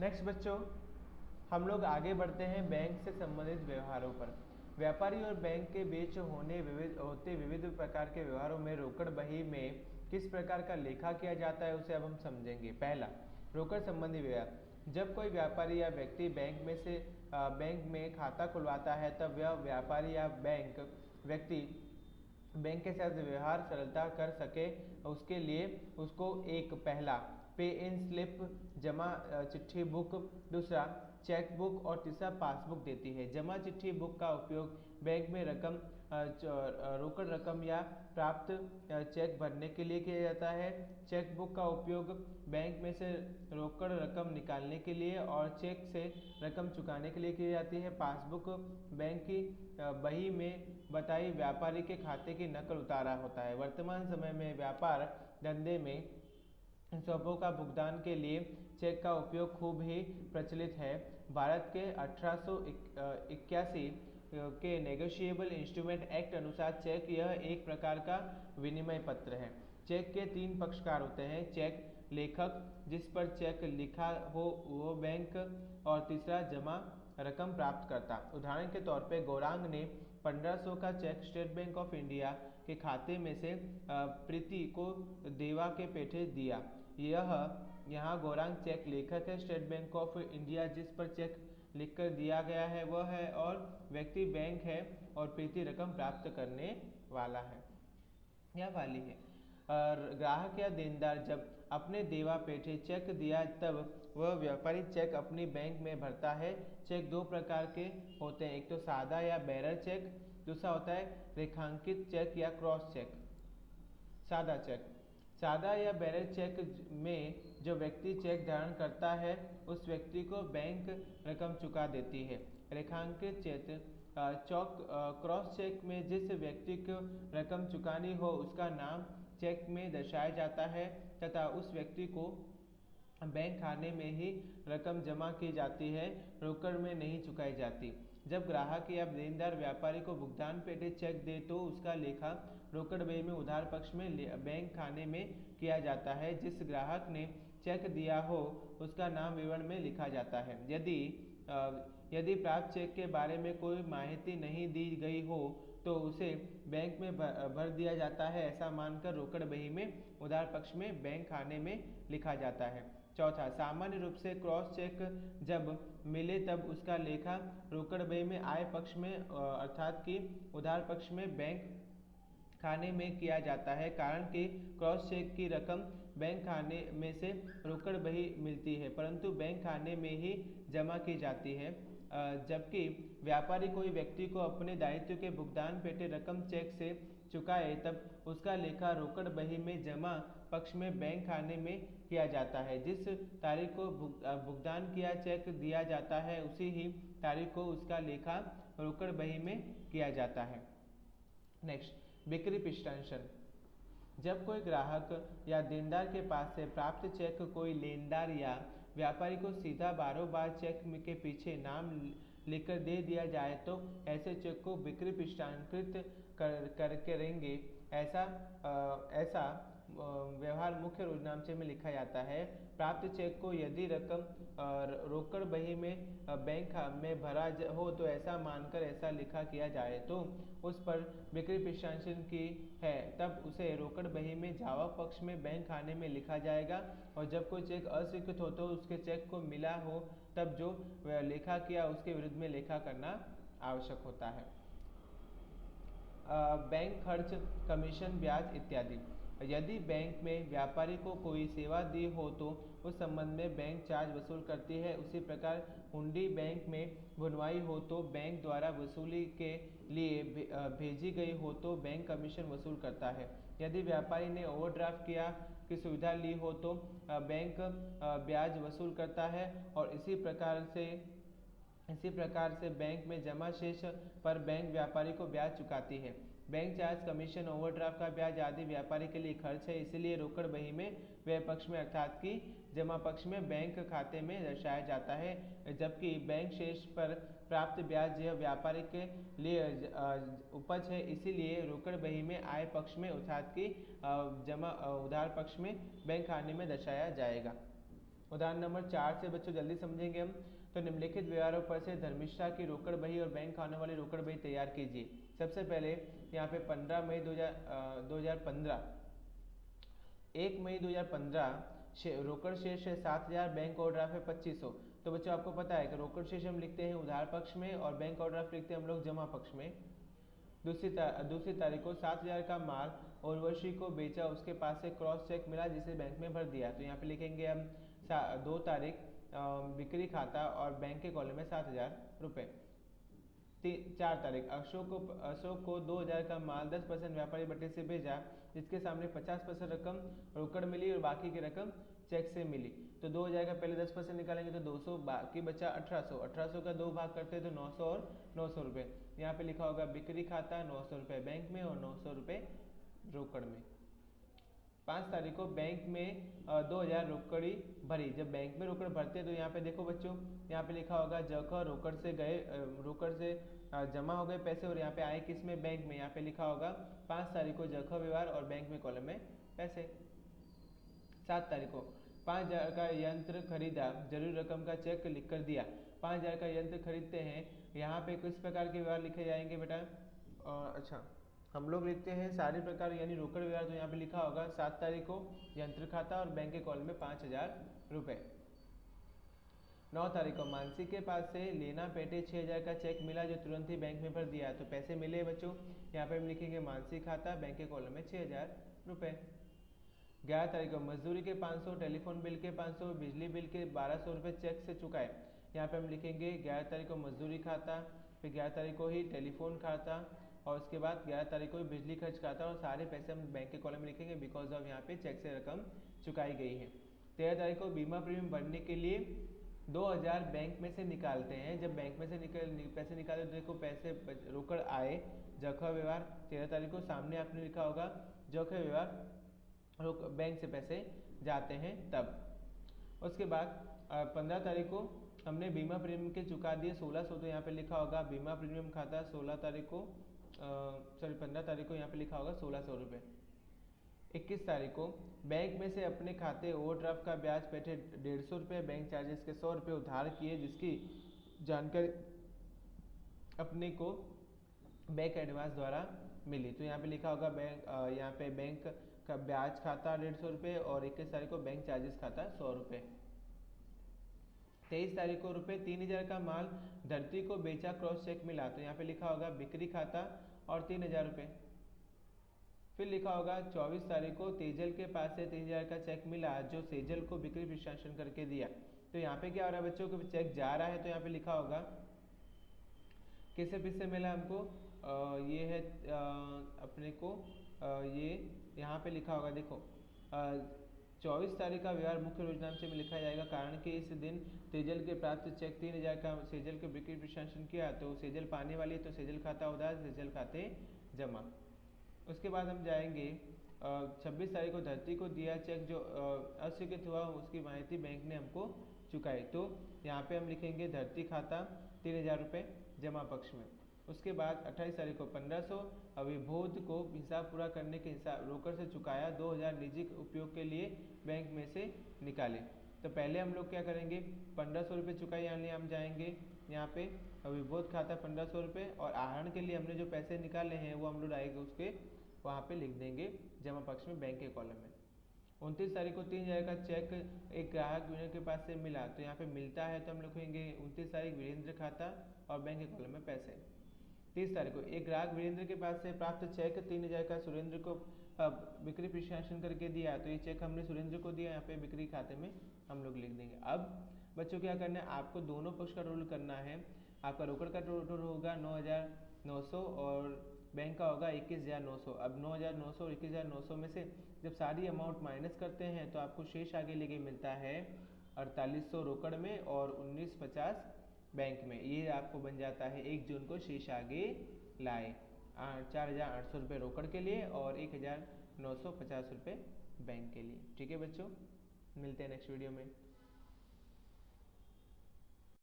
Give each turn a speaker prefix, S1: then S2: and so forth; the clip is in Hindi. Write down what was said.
S1: नेक्स्ट बच्चों, हम लोग आगे बढ़ते हैं बैंक से संबंधित व्यवहारों पर। व्यापारी और बैंक के बीच होते विविध प्रकार के व्यवहारों में रोकड़ बही में किस प्रकार का लेखा किया जाता है उसे अब हम समझेंगे। पहला, रोकड़ संबंधी व्यवहार। जब कोई व्यापारी या व्यक्ति बैंक में खाता खुलवाता है तब वह व्यापारी या व्यक्ति बैंक के साथ व्यवहार सरलता कर सके उसके लिए उसको एक पहला पे इन स्लिप जमा चिट्ठी बुक, दूसरा चेक बुक और तीसरा पासबुक देती है। जमा चिट्ठी बुक का उपयोग बैंक में रोकड़ रकम या प्राप्त चेक भरने के लिए किया जाता है। चेक बुक का उपयोग बैंक में से रोकड़ रकम निकालने के लिए और चेक से रकम चुकाने के लिए की जाती है। पासबुक बैंक की बही में बताई व्यापारी के खाते की नकल उतारा होता है। वर्तमान समय में व्यापार धंधे में स्वपों का भुगतान के लिए चेक का उपयोग खूब ही प्रचलित है। भारत के 1881 के नेगोशिएबल इंस्ट्रूमेंट एक्ट अनुसार चेक यह एक प्रकार का विनिमय पत्र है। चेक के 3 पक्षकार होते हैं, चेक लेखक जिस पर चेक लिखा हो वो बैंक, और तीसरा जमा रकम प्राप्त करता। उदाहरण के तौर पे गौरांग ने 1500 का cheque State Bank of India के खाते में से प्रीति को देवा के पेठे दिया। यहाँ गौरांग चेक लेखक है, स्टेट बैंक ऑफ इंडिया जिस पर चेक लिखकर दिया गया है वह है, और व्यक्ति बैंक है और प्रीति रकम प्राप्त करने वाला है या वाली है। ग्राहक या देनदार जब अपने देवा पेठे चेक दिया तब वह व्यापारी चेक अपनी बैंक में भरता है। चेक 2 प्रकार के होते हैं, एक तो सादा या बैरर चेक, दूसरा होता है रेखांकित चेक या क्रॉस चेक। सादा चेक, सादा या बैरर चेक में जो व्यक्ति चेक धारण करता है उस व्यक्ति को बैंक रकम चुका देती है। रेखांकित चेक क्रॉस चेक में जिस व्यक्ति को रकम चुकानी हो उसका नाम चेक में दर्शाया जाता है तथा उस व्यक्ति को बैंक खाने में ही रकम जमा की जाती है, रोकड़ में नहीं चुकाई जाती। जब ग्राहक या देनदार व्यापारी को भुगतान पेटे चेक दे तो उसका लेखा रोकड़ बही में उधार पक्ष में बैंक खाने में किया जाता है। जिस ग्राहक ने चेक दिया हो उसका नाम विवरण में लिखा जाता है। यदि प्राप्त चेक के बारे में कोई माहिती नहीं दी गई हो तो उसे बैंक में भर दिया जाता है। ऐसा मानकर रोकड़ बही में उधार पक्ष में बैंक खाने में लिखा जाता है। चौथा, सामान्य रूप से क्रॉस चेक जब मिले तब उसका लेखा रोकड़ बही में आय पक्ष में अर्थात कि उधार पक्ष में बैंक खाने में किया जाता है, कारण कि क्रॉस चेक की रकम बैंक खाने में से रोकड़ बही मिलती है परंतु बैंक खाने में ही जमा की जाती है। जबकि व्यापारी कोई व्यक्ति को अपने दायित्व के भुगतान पेटे रकम चेक से चुकाए तब उसका लेखा रोकड़ बही में जमा पक्ष में बैंक खाने में किया जाता है। जिस तारीख को भुगतान किया चेक दिया जाता है उसी ही तारीख को उसका लेखा रोकड़ बही में किया जाता है। नेक्स्ट, बिक्री पिष्टांशन। जब कोई ग्राहक या देनदार के पास से प्राप्त चेक कोई लेनदार या व्यापारी को सीधा बारोबार चेक के पीछे नाम लिखकर दे दिया जाए तो ऐसे चेक को बिक्री पिष्टांकित करेंगे। ऐसा व्यवहार मुख्य रोजनामचे में लिखा जाता है। प्राप्त चेक को यदि रकम रोकड़ बही में बैंक में भरा हो तो ऐसा मानकर ऐसा लिखा किया जाए तो उस पर बिक्री पिष्टांशन की है तब उसे रोकड़ बही में जावा पक्ष में बैंक खाने में लिखा जाएगा। और जब कोई चेक अस्वीकृत हो तो उसके चेक को मिला हो तब जो लेखा किया उसके विरुद्ध में लेखा करना आवश्यक होता है। बैंक खर्च, कमीशन, ब्याज इत्यादि। यदि बैंक में व्यापारी को कोई सेवा दी हो तो उस संबंध में बैंक चार्ज वसूल करती है। उसी प्रकार हुंडी बैंक में भुनवाई हो तो बैंक द्वारा वसूली के लिए भेजी गई हो तो बैंक कमीशन वसूल करता है। यदि व्यापारी ने ओवरड्राफ्ट की सुविधा ली हो तो बैंक ब्याज वसूल करता है और इसी प्रकार से बैंक में जमा शेष पर बैंक व्यापारी को ब्याज चुकाती है। बैंक चार्ज, कमीशन, ओवरड्राफ्ट का ब्याज आदि व्यापारी के लिए खर्च है, इसलिए रोकड़ बही में व्यय पक्ष में अर्थात कि जमा पक्ष में बैंक खाते में दर्शाया जाता है। जबकि बैंक शेष पर प्राप्त ब्याज यह व्यापारी के लिए उपज है, इसीलिए रोकड़ बही में आय पक्ष में अर्थात कि जमा उधार पक्ष में बैंक खाते में दर्शाया जाएगा। उदाहरण नंबर 4 से बच्चों जल्दी समझेंगे हम। तो निम्नलिखित व्यवहारों पर से धर्मिष्ठा की रोकड़ बही और बैंक खाने वाली रोकड़ बही तैयार कीजिए। सबसे पहले यहाँ पे 15 मई 2015, 1 मई 2015 रोकड़ शेष है 7000, बैंक ओवरड्राफ्ट है 2500। तो बच्चों आपको पता है कि रोकड़ शेष हम लिखते हैं उधार पक्ष में और बैंक ओवरड्राफ्ट लिखते हैं हम लोग जमा पक्ष में। दूसरी तारीख को 7000 का माल उर्वशी को बेचा, उसके पास से क्रॉस चेक मिला जिसे बैंक में भर दिया। तो यहाँ पे लिखेंगे हम 2 तारीख बिक्री खाता और बैंक के कॉलम में 7000 रुपये। 4 तारीख अशोक को 2000 का माल 10% व्यापारी भट्टे से भेजा, जिसके सामने 50% रकम रोकड़ मिली और बाकी की रकम चेक से मिली। तो 2000 का पहले 10% निकालेंगे तो 200, बाकी बचा 1800। 1800 का 2 भाग करते तो 900 और 900 रुपये। यहाँ पे लिखा होगा बिक्री खाता 900 रुपये बैंक में और 900 रुपये रोकड़ में। 5 तारीख को बैंक में 2000 रोकड़ी भरी। जब बैंक में रोकड़ भरते हैं तो यहाँ पे देखो बच्चों, यहाँ पे लिखा होगा जखा रोकड़ से गए, रोकड़ से जमा हो गए पैसे और यहाँ पे आए किस में, बैंक में। यहाँ पे लिखा होगा 5 तारीख को जखा व्यवहार और बैंक में कॉलम में पैसे। 7 तारीख को 5000 का यंत्र खरीदा, जरूरी रकम का चेक लिख कर दिया। 5000 का यंत्र खरीदते हैं, यहाँ पे किस प्रकार के व्यवहार लिखे जाएंगे बेटा? अच्छा, हम लोग लिखते हैं सारे प्रकार यानी रोकड़ व्यवहार। तो यहाँ पे लिखा होगा 7 तारीख को यंत्र खाता और बैंक के कॉलम में 5000 रुपये। 9 तारीख को मानसी के पास से लेना पेटे 6000 का चेक मिला जो तुरंत ही बैंक में भर दिया। तो पैसे मिले बच्चों, यहाँ पे हम लिखेंगे मानसी खाता, बैंक के कॉलम में 6000 रुपये। 11 तारीख को मजदूरी के 500, टेलीफोन बिल के 500, बिजली बिल के 1200 रुपये चेक से चुकाए। यहाँ पे हम लिखेंगे 11 तारीख को मजदूरी खाता, फिर 11 तारीख को ही टेलीफोन खाता और उसके बाद 11 तारीख को ही बिजली खर्च खाता और सारे पैसे हम बैंक के कॉलम में लिखेंगे बिकॉज ऑफ यहाँ पे चेक से रकम चुकाई गई है। 13 तारीख को बीमा प्रीमियम भरने के लिए 2000 बैंक में से निकालते हैं। जब बैंक में से पैसे निकाले तो देखो पैसे रोकड़ आए, जखा व्यवहार। 13 तारीख को सामने आपने लिखा होगा जखा व्यवहार, बैंक से पैसे जाते हैं तब। उसके बाद 15 तारीख को हमने बीमा प्रीमियम के चुका दिए 1600। तो यहाँ पे लिखा होगा बीमा प्रीमियम खाता 16 तारीख को 15 तारीख को यहाँ पे लिखा होगा 1600 रुपये। 21 तारीख को बैंक में से अपने खाते ओवरड्राफ्ट का ब्याज बैठे 150 रुपये, बैंक चार्जेस के 100 रुपये उधार किए, जिसकी जानकारी अपने को बैंक एडवांस द्वारा मिली। तो यहाँ पे लिखा होगा बैंक, यहाँ पे बैंक का ब्याज खाता 150 रुपये और 21 तारीख को बैंक चार्जेस खाता 100 रुपये। 23 तारीख को रुपये 3000 का माल धरती को बेचा, क्रॉस चेक मिला। तो यहाँ पे लिखा होगा बिक्री खाता और 3000 रुपये। फिर लिखा होगा 24 तारीख को तेजल के पास से 3000 का चेक मिला जो सेजल को बिक्री प्रशासन करके दिया। तो यहाँ पे क्या हो रहा है बच्चों, को चेक जा रहा है तो यहाँ पे लिखा होगा किससे किससे मिला हमको, ये है अपने को ये यहाँ पे लिखा होगा देखो 24 तारीख का व्यवहार मुख्य रोजनामचे में लिखा जाएगा, कारण कि इस दिन सेजल के प्राप्त चेक 3000 का सेजल के बिक्री प्रशासन किया। तो सेजल पाने वाली है तो सेजल खाता उधार, सेजल खाते जमा। उसके बाद हम जाएंगे 26 तारीख को धरती को दिया चेक जो अस्वीकृत हुआ, उसकी माहिती बैंक ने हमको चुकाई। तो यहाँ पे हम लिखेंगे धरती खाता 3000 रुपये जमा पक्ष में। उसके बाद 28 तारीख को 1500 अविबोध को हिसाब पूरा करने के हिसाब रोकड़ से चुकाया, 2000 निजी उपयोग के लिए बैंक में से निकाले। तो पहले हम लोग क्या करेंगे, 1500 रुपये चुकाई, यानी हम जाएंगे यहाँ पे अविबोध खाता 1500 रुपये और आहरण के लिए हमने जो पैसे निकाले हैं वो हम लोग आएंगे उसके वहाँ पे लिख देंगे जमा पक्ष में बैंक के कॉलम में। 29 तारीख को 3000 का चेक एक ग्राहक वीरेंद्र के पास से मिला। तो यहाँ पे मिलता है तो हम लिखेंगे 29 तारीख वीरेंद्र खाता और बैंक के कॉलम में पैसे। 30 तारीख को एक ग्राहक वीरेंद्र के पास से प्राप्त चेक 3000 का सुरेंद्र को बिक्री प्रशासन करके दिया। तो ये चेक हमने सुरेंद्र को दिया, यहाँ पे बिक्री खाते में हम लोग लिख देंगे। अब बच्चों क्या करना है, आपको दोनों पक्ष का टोटल करना है। आपका रोकड़ का टोटल होगा 9900 और बैंक का होगा 21900। अब 9900 और 21900 में से जब सारी अमाउंट माइनस करते हैं तो आपको शेष आगे लेके मिलता है 4800 रोकड़ में और 1950 बैंक में। ये आपको बन जाता है 1 जून को शेष आगे लाए 4800 रुपये रोकड़ के लिए और 1950 रुपये बैंक के लिए। ठीक है बच्चों, मिलते हैं नेक्स्ट वीडियो में।